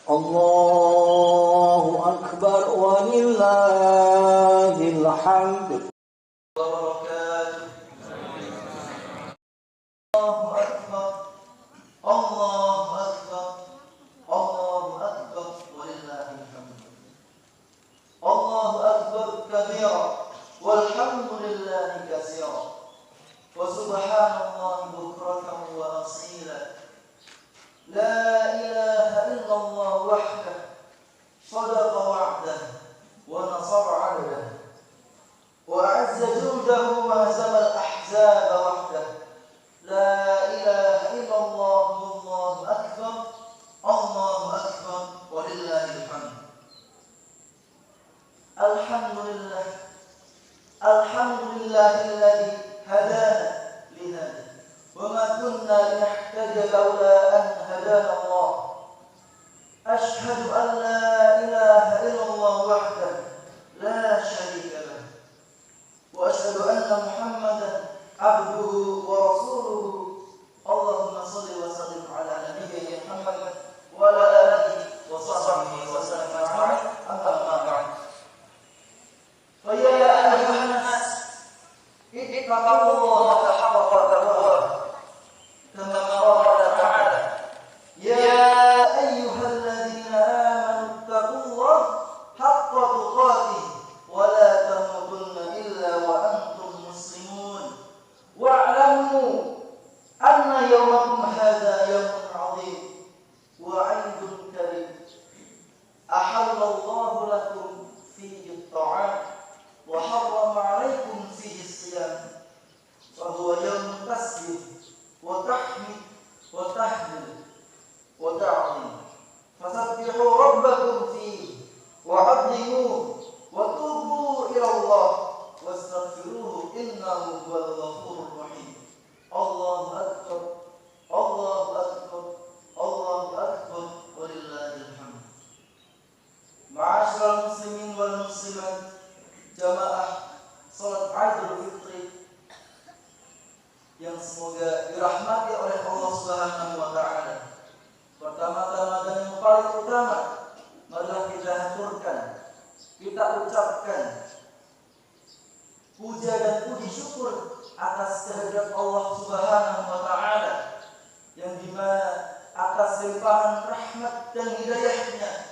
Allahu Akbar walillahil hamd. Walhamdulillahi katsiran wa subhanallahi bukratan wa asila. La ilaha illallah wahdahu sadaqa wa'dahu wa nasara 'abdahu wa a'azza jundahu wa hazama al-ahzaba wahdahu. La ilaha illallah wallahu akbar. Allahu akbar walillahil hamd. Alhamdulillah. Alhamdulillahilladzi hadana lihada wa ma kunna linahtadiya laula an hadana Allah. Ashhadu an la ilaha illallah wahdahu la syarika lahu wa ashhadu anna Muhammadan abduhu wa rasuluhu. Allahumma shalli wa sallim ala nabiyyina Muhammad wa ala alihi wa sahbihi wa sallam ajma'in. Amma ba'd. Fa ya ayyuhan nas ittaqullaha haqqa taqwah kama qala ta'ala ya ayyuhalladzina amanu ittaqullaha haqqa tuqatih wa la tamutunna illa wa antum muslimun wa'lamu anna yawmakum hadha yawmun 'adzim wa 'idun karim ahallallahu lakum fihi at-ta'am wa harrama 'alaykum fihi as-siyam fa huwa yawmun tasbih wa tahmid wa tahlil wa ta'zim fasabbihu rabbakum fihi wa 'azzimuhu wa tubu ila Allah wastaghfiruhu innahu huwal ghafurur rahim. Allahu akbar. Allahu akbar. Allahu akbar walillahil hamd. Ma'asyiral muslimin wal muslimat, jamaah salat Idul Fitri yang semoga dirahmati oleh Allah Subhanahu wa taala. Pertama-tama dan yang paling utama, marilah kita haturkan, kita ucapkan puja dan puji syukur atas kehadirat Allah Subhanahu wa taala yang dimana atas limpahan rahmat dan hidayahnya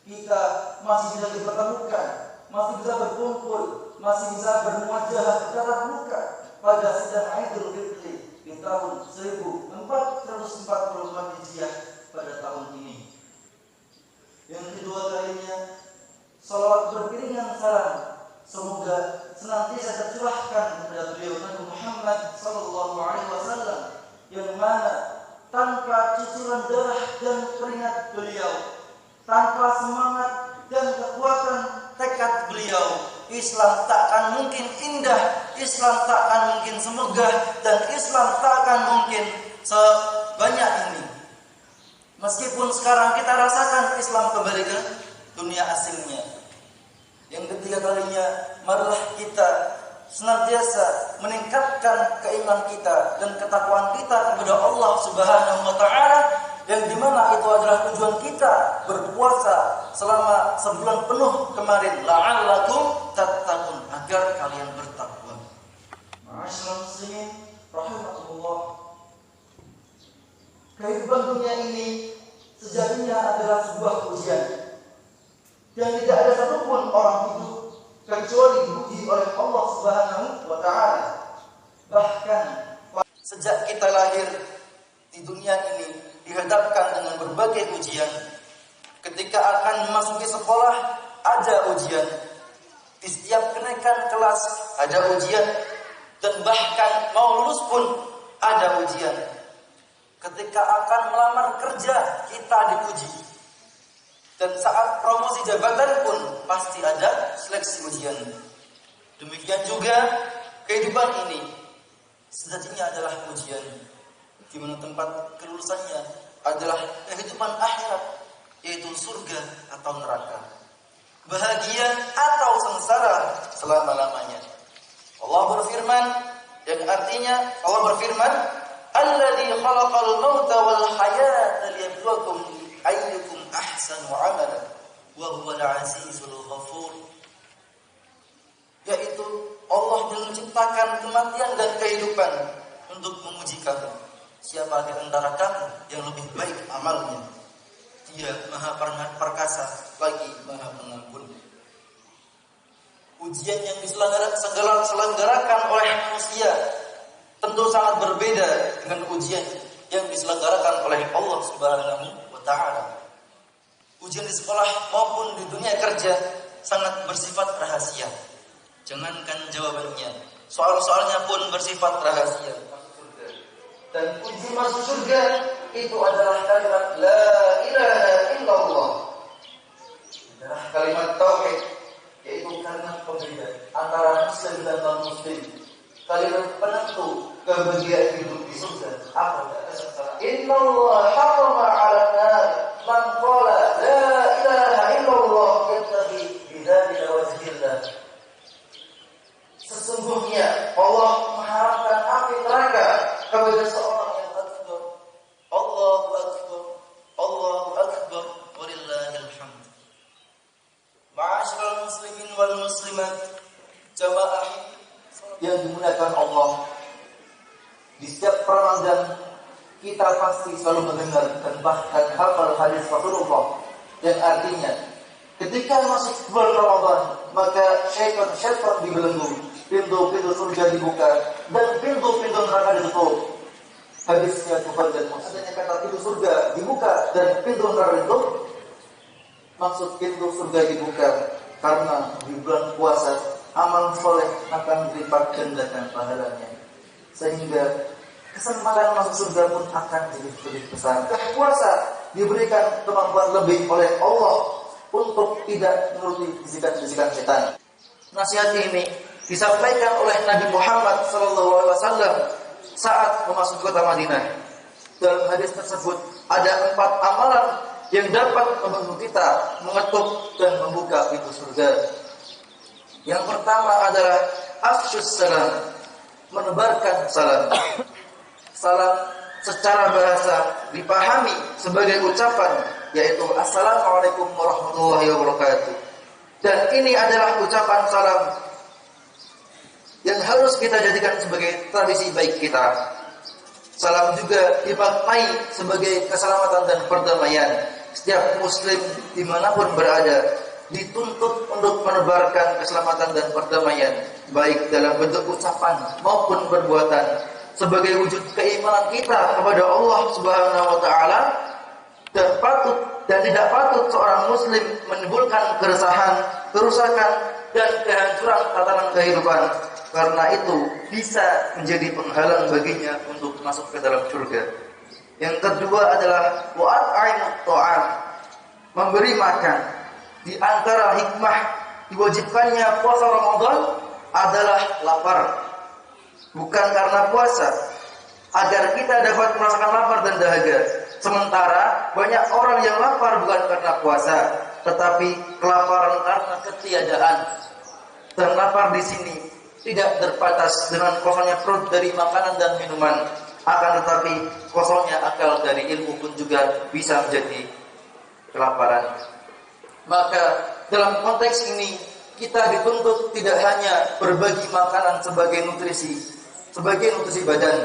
kita masih bisa dipertemukan, masih bisa berkumpul, masih bisa bermuajah tatap muka pada sidang Idul Fitri di tahun 1444 Hijriah pada tahun ini. Yang kedua kalinya, salawat beriringan salam semoga senantiasa tercurahkan kepada beliau Nabi Muhammad sallallahu alaihi wasallam yang mana tanpa cucuran darah dan keringat beliau, tanpa semangat dan kekuatan tekad beliau, Islam tak akan mungkin indah, Islam tak akan mungkin semegah, dan Islam tak akan mungkin sebanyak ini. Meskipun sekarang kita rasakan Islam kembali ke dunia asingnya. Yang ketiga kalinya, marilah kita senantiasa meningkatkan keimanan kita dan ketakwaan kita kepada Allah Subhanahu wa taala, yang dimana itu adalah tujuan kita berpuasa selama sebulan penuh kemarin, la'allakum tattaqun, agar kalian bertakwa. Ma'asyiral muslimin rahimakumullah, kehidupan dunia ini sejatinya adalah sebuah ujian, dan tidak ada satupun orang hidup kecuali diuji oleh Allah Subhanahu wa taala. Bahkan sejak kita lahir di dunia ini dihadapkan dengan berbagai ujian. Ketika akan memasuki sekolah ada ujian, di setiap kenaikan kelas ada ujian, dan bahkan mau lulus pun ada ujian. Ketika akan melamar kerja kita diuji, dan saat promosi jabatan pun pasti ada seleksi ujian. Demikian juga kehidupan ini sejatinya adalah ujian, di mana tempat kelulusannya adalah kehidupan akhirat, yaitu surga atau neraka, bahagia atau sengsara selama-lamanya. Allah berfirman, yang artinya Allah berfirman, "Alladzi khalaqal mauta wal hayata liyabluwakum ayyukum ahsanu ahsanu amalan wa huwal azizul ghafur. Yaitu Allah yang menciptakan kematian dan kehidupan untuk menguji kamu. Siapa di antara kamu yang lebih baik amalnya? Dia Maha Perkasa lagi Maha Pengampun. Ujian yang diselenggarakan oleh manusia tentu sangat berbeda dengan ujian yang diselenggarakan oleh Allah Subhanahu wa taala. Ujian di sekolah maupun di dunia kerja sangat bersifat rahasia. Jangankan jawabannya, soal-soalnya pun bersifat rahasia. Dan uji masuk surga itu adalah kalimat la ilaha illallah. Adalah kalimat tauhid, yaitu kalimat pembeda antara muslim dan non-muslim. Kalimat penentu kebahagiaan hidup di surga. Apa kata Innallaha harrama 'alan nar man qala la ilaha illallah yabtaghi bidzalika wajhillah. Sesungguhnya Allah mengharamkan api neraka kepada seorang yang akbar. Allahu akbar, Allahu akbar, walillahil hamd. Ma'asyiral muslimin wal muslimat, jamaah yang dimuliakan Allah. Di setiap Ramadan kita pasti selalu mendengar dan bahkan hafal hadis Rasulullah yang artinya ketika masuk bulan Ramadan maka syaitan dibelenggu, pintu-pintu surga dibuka dan pintu-pintu neraka ditutup. Hadisnya Bukhari dan Muslim. Adanya kata pintu surga dibuka dan pintu neraka ditutup. Maksud pintu surga dibuka karena di bulan puasa amal soleh akan dilipat gandakan pahalanya, sehingga kesempatan masuk surga pun akan jadi lebih besar. Puasa diberikan kemampuan lebih oleh Allah untuk tidak menuruti bisikan-bisikan setan. Nasihat ini disampaikan oleh Nabi Muhammad SAW saat memasuki kota Madinah. Dalam hadis tersebut ada 4 amalan yang dapat membantu kita mengetuk dan membuka pintu surga. Yang pertama adalah afsyus salam, menebarkan salam. Salam secara bahasa dipahami sebagai ucapan, yaitu Assalamualaikum warahmatullahi wabarakatuh. Dan ini adalah ucapan salam yang harus kita jadikan sebagai tradisi baik kita. Salam juga dimaknai sebagai keselamatan dan perdamaian. Setiap muslim dimanapun berada dituntut untuk menebarkan keselamatan dan perdamaian, baik dalam bentuk ucapan maupun perbuatan, sebagai wujud keimanan kita kepada Allah Subhanahu wa taala. Dan tidak patut seorang muslim menimbulkan keresahan, kerusakan dan kehancuran tatanan kehidupan, karena itu bisa menjadi penghalang baginya untuk masuk ke dalam surga. Yang kedua adalah wa'at'imut ta'am, memberi makan. Di antara hikmah diwajibkannya puasa Ramadan adalah lapar. Bukan karena puasa, agar kita dapat merasakan lapar dan dahaga. Sementara banyak orang yang lapar bukan karena puasa, tetapi kelaparan karena ketiadaan. Dan lapar di sini tidak terbatas dengan kosongnya perut dari makanan dan minuman, akan tetapi kosongnya akal dari ilmu pun juga bisa menjadi kelaparan. Maka dalam konteks ini kita dituntut tidak hanya berbagi makanan sebagai nutrisi badan,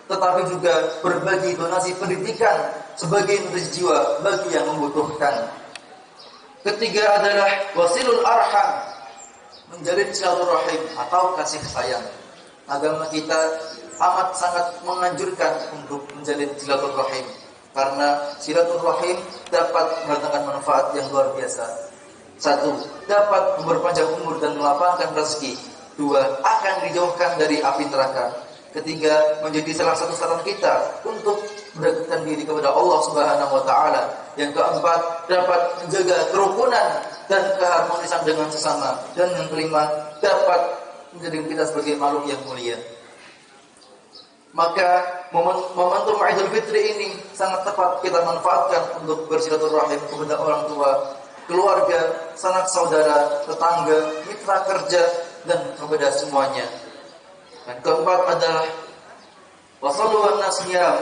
tetapi juga berbagi donasi pendidikan sebagai nutrisi jiwa bagi yang membutuhkan. Ketiga adalah wasilul arham, menjalin silaturahim atau kasih sayang. Agama kita amat sangat menganjurkan untuk menjalin silaturahim, karena silaturahim dapat mendatangkan manfaat yang luar biasa. 1. Dapat memperpanjang umur dan melapangkan rezeki. 2. Akan dijauhkan dari api neraka. 3. Menjadi salah satu saran kita untuk mendekatkan diri kepada Allah Subhanahu wa taala. Yang 4. Dapat menjaga kerukunan dan keharmonisan dengan sesama. Dan yang 5. Dapat menjadikan kita sebagai makhluk yang mulia. Maka momentum Idul Fitri ini sangat tepat kita manfaatkan untuk bersilaturahim kepada orang tua, keluarga, sanak saudara, tetangga, mitra kerja, dan kepada semuanya. Dan keempat adalah wasallu wan nasyam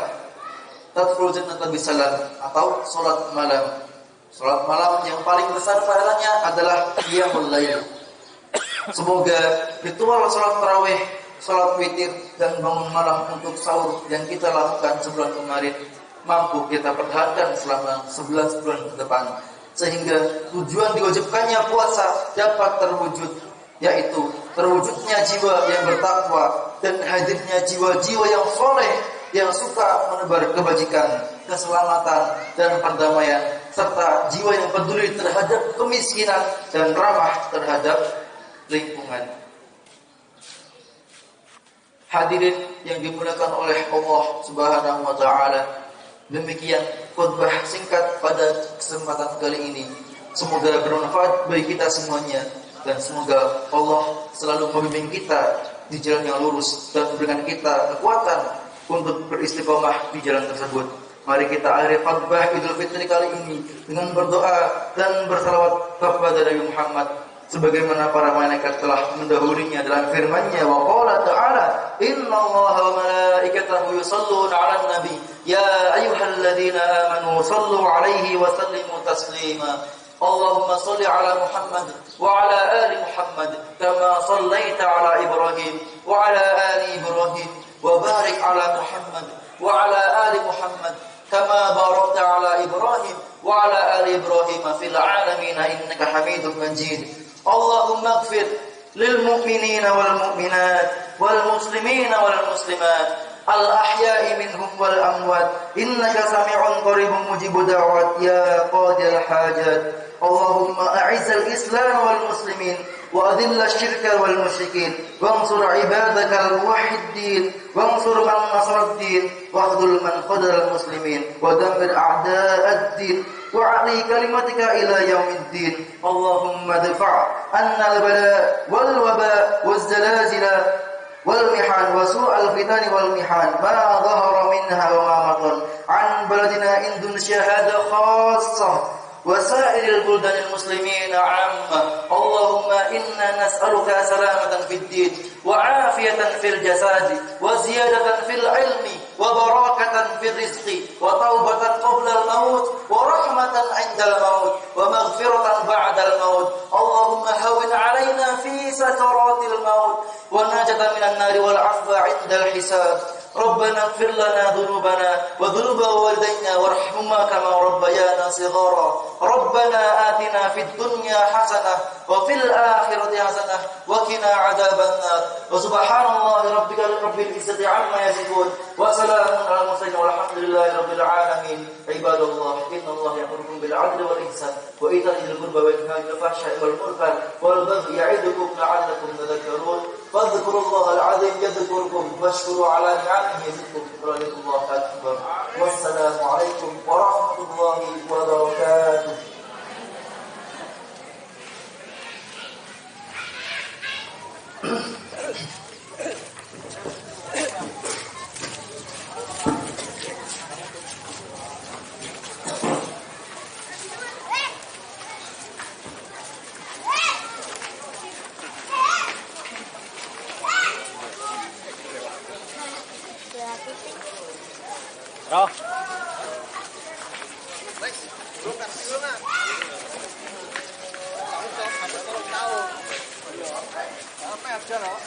tadkhulul jannata bisalam, atau salat malam. Salat malam yang paling besar pahalanya adalah qiyamul lail. Semoga ritual salat tarawih, salat witir dan bangun malam untuk sahur yang kita lakukan sebulan kemarin mampu kita pertahankan selama 11 bulan ke depan, sehingga tujuan diwajibkannya puasa dapat terwujud, yaitu terwujudnya jiwa yang bertakwa dan hadirnya jiwa-jiwa yang soleh yang suka menebar kebajikan, keselamatan dan perdamaian, serta jiwa yang peduli terhadap kemiskinan dan ramah terhadap lingkungan. Hadirin yang dimuliakan oleh Allah Subhanahu wa taala, demikian khutbah singkat pada kesempatan kali ini. Semoga bermanfaat bagi kita semuanya dan semoga Allah selalu membimbing kita di jalan yang lurus dan memberikan kita kekuatan untuk beristiqomah di jalan tersebut. Mari kita akhiri khutbah Idul Fitri kali ini dengan berdoa dan bersalawat kepada Nabi Muhammad sebagaimana para malaikat telah mendahulunya dalam firman-Nya, wa qala ta'ala innallaha wa malaikatahu yusholluna 'alan nabi ya ayyuhalladzina amanu shallu 'alaihi wa sallimu taslima. Allahumma shalli 'ala Muhammad wa 'ala ali Muhammad kama shallaita 'ala Ibrahim wa 'ala ali Ibrahim wa barik 'ala Muhammad wa 'ala ali Muhammad kama barakta 'ala Ibrahim wa 'ala ali Ibrahim fil 'alamin innaka Hamidum Majid. Allahumma ighfir lil mu'minina wal mu'minat wal muslimina wal muslimat al ahya'i minhum wal amwat innaka sami'un qaribun mujibud da'wat ya qadil hajat. Allahumma a'izzal islam wal muslimin wa adhilla syirka wal musyrikin wansur ibadakal muwahhidin wansur man nasara ad-din wahdul man khadara al muslimin wa dammir a'da'ad din وعلي كلمتك إلى يوم الدين. اللهم ادفع عنا البلاء والوباء والزلازل والمحن وسوء الفتن والمحن ما ظهر منها وما بطن عن بلدنا إندونيسيا هذا خاصة وسائر البلدان المسلمين عامة. اللهم إنا نسألك سلامة في الدين وعافية في الجسد وزيادة في العلم وبركة في الرزق وتوبة قبل الموت ورحمة عند الموت ومغفرة بعد الموت. اللهم هون علينا في سكرات الموت ونجاة من النار والعفو عند الحساب. ربنا اغفر لنا ذنوبنا وذنوب والدينا وارحمهما كما ربيانا صغارا. ربنا آتنا في الدنيا حسنة وفي الآخرة حسنة وقنا عذاب النار. وسبحان الله ربك رب العزة عما يصفون وسلام على المرسلين والحمد لله رب العالمين. عباد الله إن الله يأمركم بالعدل والإحسان وإيتاء ذي القربى وينهى عن الفحشاء والمنكر والبغي يعظكم لعلكم تذكرون. فاذكروا الله العظيم يذكركم واشكروا على نعمه يزدكم ولذكر الله أكبر. والسلام عليكم ورحمة الله وبركاته. Roh. Apa aja loh?